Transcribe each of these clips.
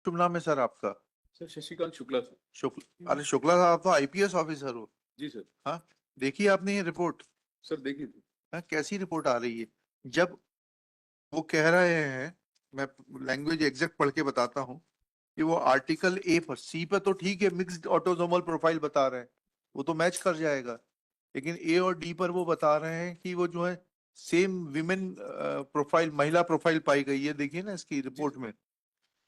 शुभ नाम है सर आपका? Sir Shashikant Shukla sir. शुक्ला? अरे शुक्ला साहब, आप तो आईपीएस ऑफिसर हो। जी सर। हाँ, देखिए आपने ये रिपोर्ट? सर देखिए थी। हाँ, कैसी रिपोर्ट आ रही है? जब वो कह रहे हैं, मैं लैंग्वेज एग्जैक्ट पढ़ के बताता हूँ कि वो आर्टिकल ए पर, सी पर तो ठीक है, मिक्स्ड ऑटोसोमल प्रोफाइल बता रहे हैं, वो तो मैच कर जाएगा। लेकिन ए और डी पर वो बता रहे हैं कि वो जो है सेम विमेन प्रोफाइल, महिला प्रोफाइल पाई गई है। देखिए ना इसकी रिपोर्ट में,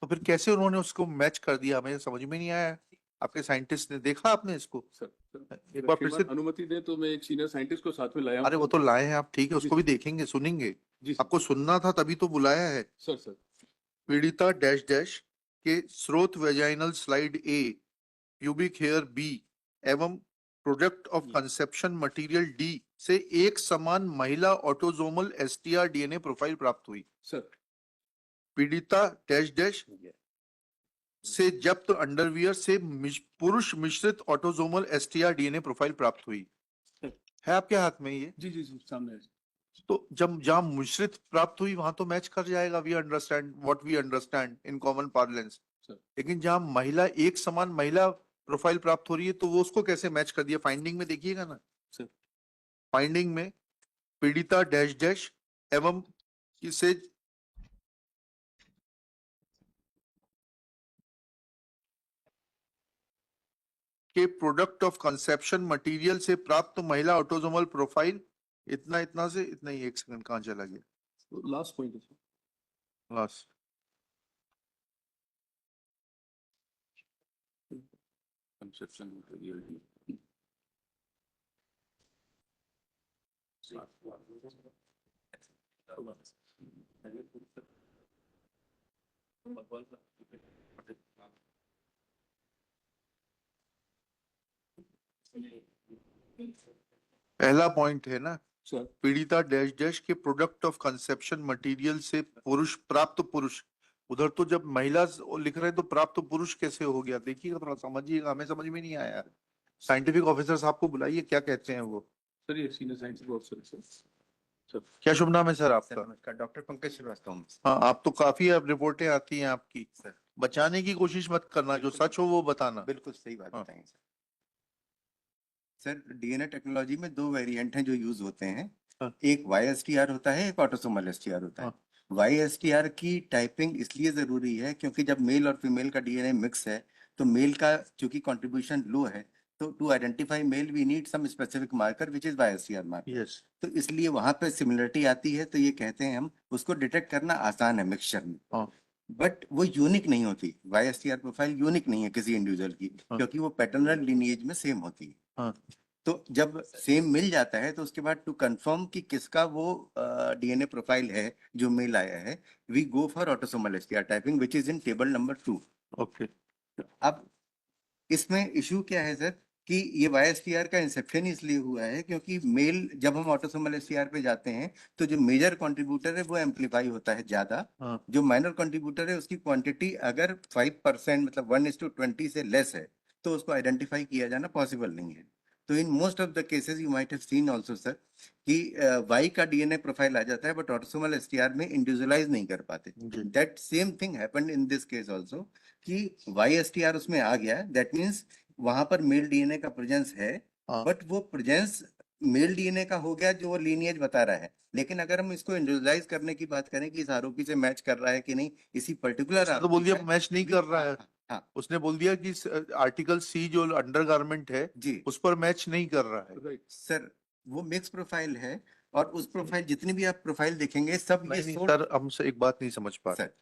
तो फिर कैसे उन्होंने उसको मैच कर दिया, हमें समझ में नहीं आया। आपके साइंटिस्ट ने देखा, आपने इसको? सर सर एक बार फिर से। अनुमति दे तो मैं एक सीनियर साइंटिस्ट को साथ में लाया अरे हूँ। वो तो लाए हैं आप, ठीक है, जी उसको भी सर। देखेंगे, सुनेंगे। जी सर। आपको सुनना था तभी तो बुलाया है। सर सर पीड़िता डैश डैश के स्रोत vaginal slide A, pubic here B एवं product of conception material D से एक समान महिला ऑटोजोमल एसटीआर डीएनए प्रोफाइल प्राप्त हुई। सर। पीड़िता डैश डैश से जब्त अंडरवियर से पुरुष मिश्रित ऑटोजोमल एसटीआर डीएनए प्रोफाइल प्राप्त हुई है। आपके हाथ में ये? जी जी जी सामने है। तो जब जहां मिश्रित प्राप्त हुई वहां तो मैच कर जाएगा, we understand what we understand in common parlance. Sir लेकिन जहां महिला, एक समान महिला प्रोफाइल प्राप्त हो रही है, तो वो उसको कैसे मैच कर दिया? फाइंडिंग में देखिएगा ना सर। फाइंडिंग में पीड़िता डैश डैश एवं इसे के प्रोडक्ट ऑफ कंसेप्शन मटेरियल से प्राप्त महिला ऑटोजोमल प्रोफाइल, इतना इतना से इतना ही। एक सेकंड, कहाँ चला गया लास्ट पॉइंट है सर। लास्ट? कंसेप्शन मटेरियल पहला पॉइंट है ना, सर। पीड़िता डैश डैश के प्रोडक्ट ऑफ कंसेप्शन मटेरियल से पुरुष प्राप्त पुरुष। उधर तो जब महिला लिख रहे हैं तो प्राप्त पुरुष कैसे हो गया? देखिएगा, थोड़ा समझिएगा, हमें समझ में नहीं आया। साइंटिफिक ऑफिसर साहब को बुलाइए, क्या कहते हैं वो। सर ये senior scientific officer sir. Sir क्या शुभ नाम है सर आपका? नमस्कार, डॉक्टर पंकज श्रीवास्तव। हाँ, आप तो काफी अब रिपोर्टें आती हैं आपकी सर। बचाने की कोशिश मत करना, जो सच हो वो बताना। बिल्कुल सही बात हाँ। बताएंगे सर। सर डीएनए टेक्नोलॉजी में दो वेरिएंट हैं जो यूज होते हैं। हाँ। एक YSTR होता है, एक ऑटोसोमल STR होता है। हाँ। YSTR की टाइपिंग इसलिए जरूरी है क्योंकि जब मेल और फीमेल का डीएनए मिक्स है तो मेल का चूंकि कंट्रीब्यूशन लो है, तो to identify male we need some specific marker which is YSTR marker. Yes. तो इसलिए वहां पे सिमिलरिटी आती है, तो ये कहते हैं हम उसको डिटेक्ट करना आसान है मिक्सचर में। हाँ। बट वो यूनिक नहीं होती, YSTR प्रोफाइल यूनिक नहीं है किसी इंडिविजुअल की, हाँ। क्योंकि वो पैटर्नल लिनिएज में सेम होती है। हाँ। तो जब सेम मिल जाता है तो उसके बाद टू कंफर्म कि किसका वो डीएनए प्रोफाइल है जो मेल आया है, we go for autosomal STR typing which is in table number 2। Okay. अब इसमें इशू क्या है सर कि ये YSTR का इंसेप्शन इसलिए हुआ है क्योंकि मेल, जब हम ऑटोसोमल STR पे जाते हैं तो जो मेजर कंट्रीब्यूटर है वो एम्पलीफाई होता है ज्यादा। हाँ। जो माइनर कंट्रीब्यूटर है उसकी क्वांटिटी अगर 5% मतलब 1:20 से लेस है तो उसको आइडेंटिफाई किया जाना पॉसिबल नहीं है। तो in most of the cases you might have seen also sir कि Y का डीएनए प्रोफाइल आ जाता है बट ऑटोसोमल STR में इंडिविजुअलाइज नहीं कर पाते। जी। That same thing happened in this case also कि YSTR उसमें आ गया, दैट मींस वहां पर मेल डीएनए का प्रेजेंस है, हाँ। बट वो प्रेजेंस मेल डीएनए का हो गया जो वो लीनिएज बता रहा है। लेकिन अगर हम इसको इंडिविजुअलाइज करने की बात करें कि इस आरोपी से मैच कर रहा है कि नहीं, इसी पर्टिकुलर तो बोल दिया मैच नहीं कर रहा है। हाँ उसने बोल दिया कि आर्टिकल सी जो अंडरगारमेंट है जी उस पर मैच नहीं कर रहा है। राइट सर, वो मिक्स प्रोफाइल है और उस प्रोफाइल जितनी भी आप प्रोफाइल देखेंगे सब ये नहीं sort- सर, हम एक बात नहीं समझ पा रहे। Sir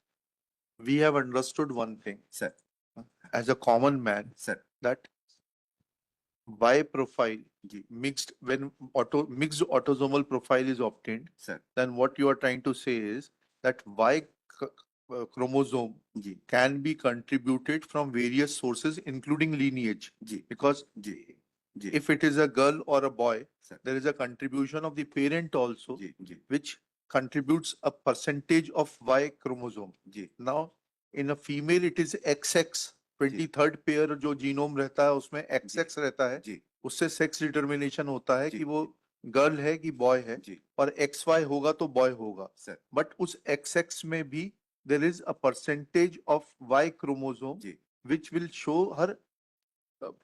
we have understood one thing sir as a common man, sir that Y profile जी mixed, when mixed autosomal profile is obtained, sir then what you are trying to say is that chromosome जी can be contributed from various sources including lineage, जी because जी जी if it is a girl or a boy, सर there is a contribution of the parent also जी जी which contributes a percentage of Y chromosome. जी Now in a female it is XX, 23rd pair जो genome रहता है उसमें XX रहता है, जी उससे सेक्स डिटर्मिनेशन होता है जी, कि वो गर्ल है कि बॉय है, जी और XY होगा तो बॉय होगा। सर बट उस XX में भी there is a percentage of Y chromosome जी which will show her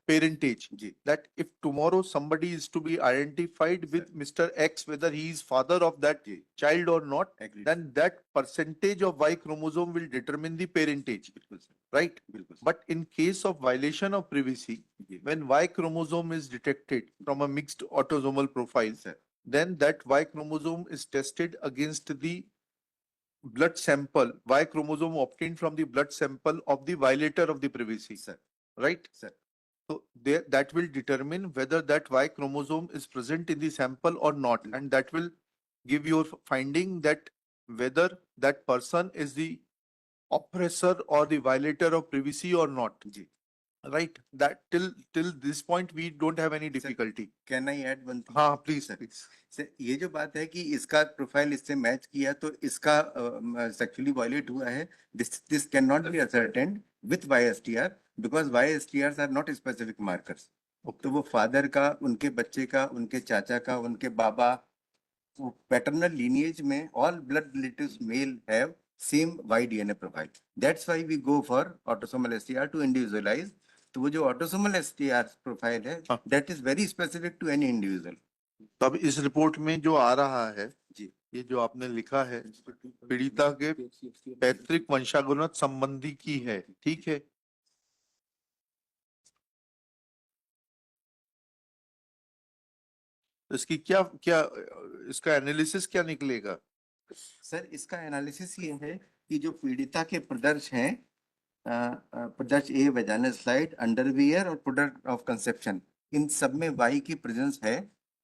parentage. जी That if tomorrow somebody is to be identified with Mr. X, whether he is father of that जी child or not, agree then that percentage of Y chromosome will determine the parentage, बिल्कुल sir right? बिल्कुल sir But in case of violation of privacy, जी when Y chromosome is detected from a mixed autosomal profile, sir then that Y chromosome is tested against the blood sample, Y chromosome obtained from the blood sample of the violator of the privacy, sir right? Sir So there, that will determine whether that Y chromosome is present in the sample or not, and that will give your finding that whether that person is the oppressor or the violator of privacy or not, जी right? That till this point we don't have any difficulty. Can I add one thing हाँ, please, sir please. Sir ये जो बात है कि इसका profile इससे match किया तो इसका सेक्सुअली वायलेट हुआ है this can not be ascertained with YSTR because YSTRs are not specific markers तो वो फादर का उनके बच्चे का उनके चाचा का उनके बाबा पैटर्नल लीनिएज में all blood relatives male have same Y DNA profile that's why we go for autosomal STR to individualize तो वो जो ऑटोसोमल STR प्रोफाइल है हाँ। That is very specific to any individual तो अब इस रिपोर्ट में जो आ रहा है, जी ये जो आपने लिखा है, पीड़िता के पैतृक वंशानुगत संबंधी की है, ठीक है? तो इसकी क्या क्या इसका एनालिसिस क्या निकलेगा? सर इसका एनालिसिस ये है कि जो पीड़िता के प्रदर्श हैं प्रदर्श ए वेजाइनल स्लाइड अंडरवियर और प्रोडक्ट ऑफ कंसेप्शन इन सब में वाई की प्रेजेंस है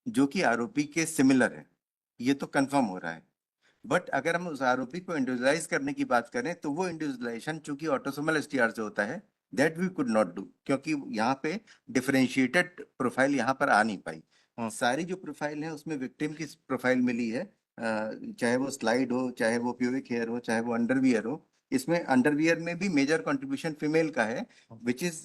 जो कि आरोपी के सिमिलर है ये तो कंफर्म हो रहा है बट अगर हम उस आरोपी को इंडिविजुअलाइज करने की बात करें तो वो इंडिविजुअलाइजेशन चूंकि ऑटोसोमल एसटीआर से होता है that we could not do क्योंकि यहाँ पे डिफरेंशिएटेड प्रोफाइल यहाँ पर आ नहीं पाई हाँ। सारी जो प्रोफाइल है उसमें विक्टिम की प्रोफाइल मिली है चाहे वो स्लाइड हो चाहे वो प्यूबिक हेयर हो चाहे वो अंडरवियर हो इसमें अंडरवियर में भी मेजर कंट्रीब्यूशन फीमेल का है which is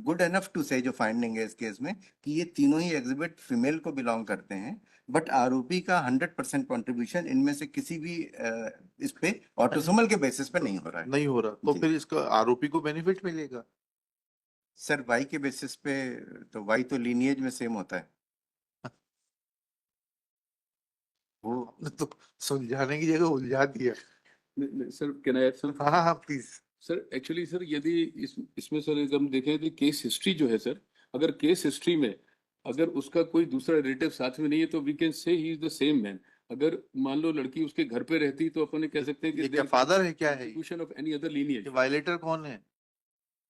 good enough to say जो फाइंडिंग है इस केस में कि ये तीनों ही एग्जिबिट फीमेल को बिलोंग करते हैं बट आरोपी का 100% कंट्रीब्यूशन इनमें से किसी भी इस पे ऑटोसोमल के बेसिस पे नहीं हो रहा है नहीं हो रहा, तो जी। फिर इसका आरोपी को बेनिफिट मिलेगा? सर वाई के बेसिस पे तो वाई तो लीनिएज में सेम होता है वो आपने तो सुलझाने की जगह उलझा दिया। Sir can I add sir? हाँ हाँ प्लीज। सर एक्चुअली सर यदि इसमें सर अगर हम देखें तो केस हिस्ट्री जो है सर, अगर केस हिस्ट्री में अगर उसका कोई दूसरा रिलेटिव साथ में नहीं है तो we can say he is the same man. अगर मान लो लड़की उसके घर पे रहती तो अपन कह सकते हैं ये कि क्या फादर है, क्या है? Contribution of any other lineage. Violator कौन है?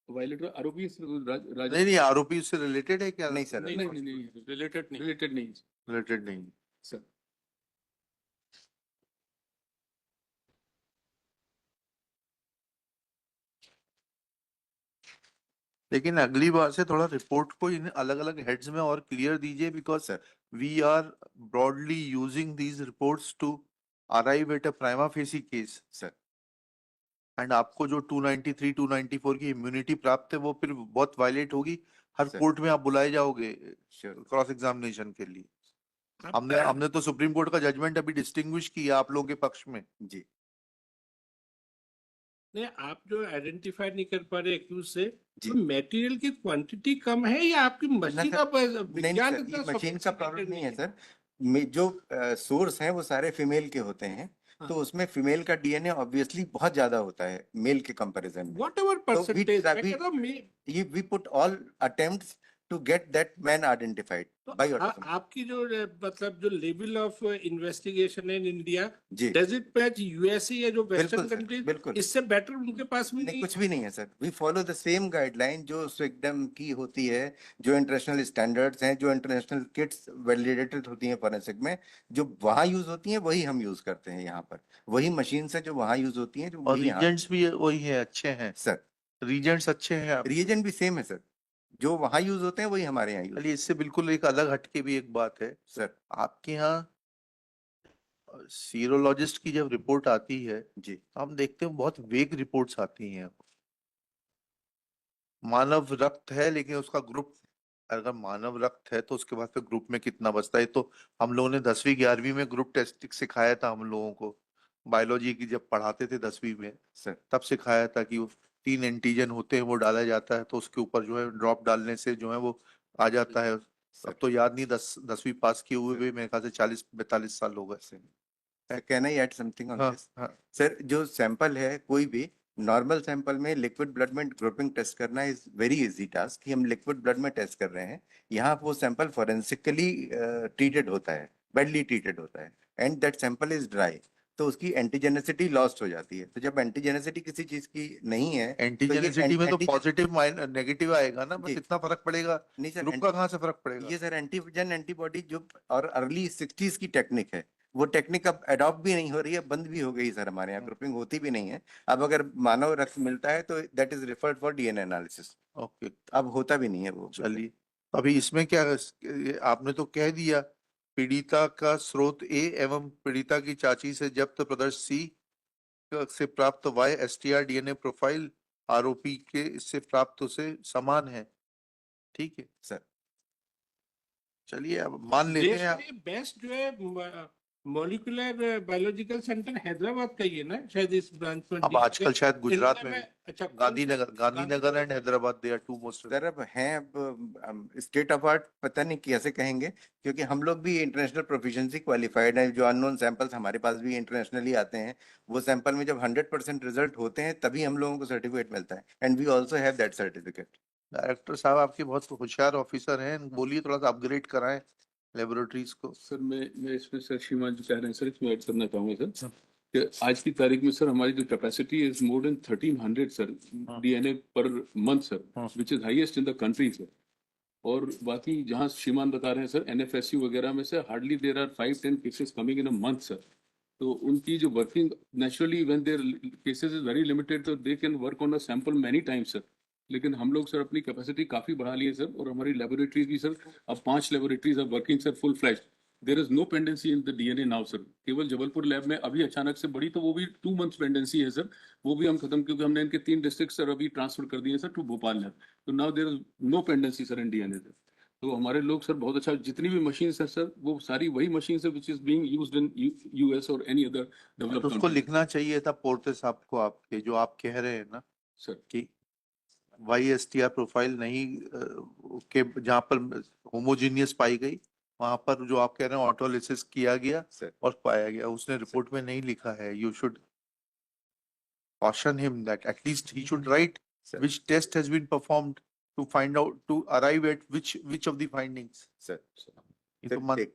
वायलेटर आरोपी राज नहीं नहीं, आरोपी उससे रिलेटेड है क्या? नहीं सर नहीं नहीं नहीं रिलेटेड नहीं रिलेटेड नहीं। सर। लेकिन अगली बार से थोड़ा रिपोर्ट को इन अलग अलग हेड्स में और क्लियर दीजिए, because sir we are broadly using these reports to arrive at a prima facie case. Sir and आपको जो 293 294 की इम्यूनिटी प्राप्त है वो फिर बहुत वायलेट होगी, हर सर। कोर्ट में आप बुलाए जाओगे श्योर क्रॉस एग्जामिनेशन के लिए। हमने तो सुप्रीम कोर्ट का जजमेंट अभी डिस्टिंग्विश किया आप लोगों के पक्ष में। जी नहीं, आप जो आइडेंटिफाई नहीं कर पा रहे एक्यूज से जी। तो मटेरियल की क्वांटिटी कम है या आपकी मशीन सर, अब नहीं विज्ञान सर, इतना ये मशीन का प्रॉब्लम sophisticated नहीं है सर जो सोर्स हैं वो सारे फीमेल के होते हैं हाँ। तो उसमें फीमेल का डीएनए ऑब्वियसली बहुत ज्यादा होता है मेल के कंपैरिजन में वॉट एवर परसेंटेज ये we put all attempts to get that man identified by autosomal. आपकी जो मतलब जो लेवल ऑफ इन्वेस्टिगेशन है इन इंडिया जी डज इट मैच यूएसए या जो वेस्टर्न बिल्कुल सर, कंट्रीज बिल्कुल इससे बेटर उनके पास भी नहीं नहीं कुछ भी नहीं है sir we follow the same guideline जो स्विगडम की होती है जो इंटरनेशनल स्टैंडर्ड्स हैं जो इंटरनेशनल किट्स वैलिडेटेड होती हैं फॉरेंसिक में जो वहाँ यूज होती हैं वही हम यूज करते हैं यहाँ पर वही मशीन से जो वहाँ यूज होती हैं जो और वही यहाँ रीजेंट्स भी वही है, अच्छे हैं सर रीजेंट्स, अच्छे हैं। रिएजेंट भी सेम है सर जो वहाँ यूज होते हैं वही हमारे यहाँ यूज चलिए, इससे बिल्कुल एक अलग हटके भी एक बात है सर आपके यहाँ सीरोलॉजिस्ट की जब रिपोर्ट आती है जी तो हम देखते हैं बहुत वेग रिपोर्ट्स आती हैं। मानव रक्त है लेकिन उसका ग्रुप, अगर मानव रक्त है तो उसके बाद फिर ग्रुप में कितना बचता है, तो हम लोगों ने 10वीं 11वीं में ग्रुप टेस्टिंग सिखाया था हम लोगों को। बायोलॉजी की जब पढ़ाते थे 10वीं में, सर तब सिखाया था कि वो 3 एंटीजन होते हैं, वो डाला जाता है तो उसके ऊपर जो है ड्रॉप डालने से जो है वो आ जाता है। अब तो याद नहीं, 10वीं पास किए हुए भी मेरे ख्याल से 40-42 साल हो गए। Sir can I add something on हाँ दिस? हाँ। सर जो सैंपल है कोई भी नॉर्मल सैंपल में लिक्विड ब्लड में ग्रुपिंग टेस्ट करना इज वेरी इजी टास्क कि हम लिक्विड ब्लड में टेस्ट कर रहे हैं। यहाँ वो सैंपल फॉरेंसिकली ट्रीटेड होता है, बेडली ट्रीटेड होता है, and that sample is dry, तो उसकी एंटीजेनेसिटी लॉस्ट हो जाती है। तो जब एंटीजेनेसिटी किसी चीज की नहीं है तो ये एंटीजेनिसिटी में तो एंटीजन पॉजिटिव नेगेटिव आएगा ना, बस जी इतना फर्क पड़ेगा। नहीं सर, ग्रुप का कहाँ से फर्क पड़ेगा? ये सर एंटीजन एंटीबॉडी जो और अर्ली 60s की टेक्निक है, वो टेक्निक अब अडॉप्ट भी नहीं हो रही है, बंद भी हो गई सर, हमारे यहाँ ग्रुपिंग होती भी नहीं है। अब अगर मानव रक्त मिलता है तो that is referred for DNA analysis, okay, अब होता भी नहीं है वो। चलिए। अभी इसमें क्या आपने तो कह दिया, पीड़िता का स्रोत ए एवं पीड़िता की चाची से जब्त प्रदर्श सी से प्राप्त वाई एसटीआर डीएनए प्रोफाइल आरोपी के इससे प्राप्त से समान है, ठीक है सर चलिए अब मान लेते देश हैं। में बेस्ट जो है मॉलिक्यूलर बायोलॉजिकल सेंटर हैदराबाद का ही है ना, शायद इस ब्रांच में। अब आजकल शायद गुजरात में भी। अच्छा, कौन सा? Gandhinagar and Hyderabad, they are two most. Sir अब हैं, अब स्टेट ऑफ आर्ट पता नहीं कैसे कहेंगे, क्योंकि हम लोग भी इंटरनेशनल प्रोफिशिएंसी क्वालिफाइड हैं। जो अननोन सैंपल्स हमारे पास भी इंटरनेशनली आते हैं, वो सैंपल में जब 100% रिजल्ट होते हैं तभी हम लोगों को सर्टिफिकेट मिलता है, and we also have that certificate. Director साहब आपके बहुत होशियार ऑफिसर हैं, बोलिए थोड़ा सा अपग्रेड कराएं लेबोरेटरीज को। सर मैं इसमें सर श्रीमान जो कह रहे हैं सर, इसमें ऐड करना चाहूंगा सर कि आज की तारीख में सर हमारी जो capacity is more than 1300 sir DNA per month sir, which is highest in the country sir. और बाकी जहाँ श्रीमान बता रहे हैं सर एनएफएसयू वगैरह में से hardly there are 5-10 cases coming in a month sir. तो उनकी जो working naturally when their cases is very limited तो they can work on a sample many times sir. लेकिन हम लोग सर अपनी कैपेसिटी काफी बढ़ा लिए सर, और हमारी लेबोरेटरीज भी सर अब 5 laboratories are working sir full flash. There is no pendency in the DNA now sir. केवल जबलपुर लैब में अभी अचानक से बढ़ी, तो वो भी 2 मंथ्स पेंडेंसी है सर, वो भी हम खत्म, क्योंकि हमने इनके 3 डिस्ट्रिक्ट सर अभी ट्रांसफर कर दिए सर टू भोपाल लैब। तो now there is no pendency sir in DNA sir. तो हमारे लोग सर बहुत अच्छा, जितनी भी मशीन है सर वो सारी वही मशीन है which is being used in US और एनी अदर तो डेवलप्ड उसको कंट्री लिखना चाहिए था पोर्टे साहब को, आपके जो आप कह रहे हैं ना सर। कि वाई एसटीआर प्रोफाइल नहीं के जहाँ पर होमोजीनियस पाई गई, वहां पर जो आप कह रहे हैं ऑटोलिसिस किया गया सर और पाया गया, उसने रिपोर्ट में नहीं लिखा है। You should caution him that at least he should write sir which test has been performed to find out, to arrive at which of the findings. Sir ये तो टेक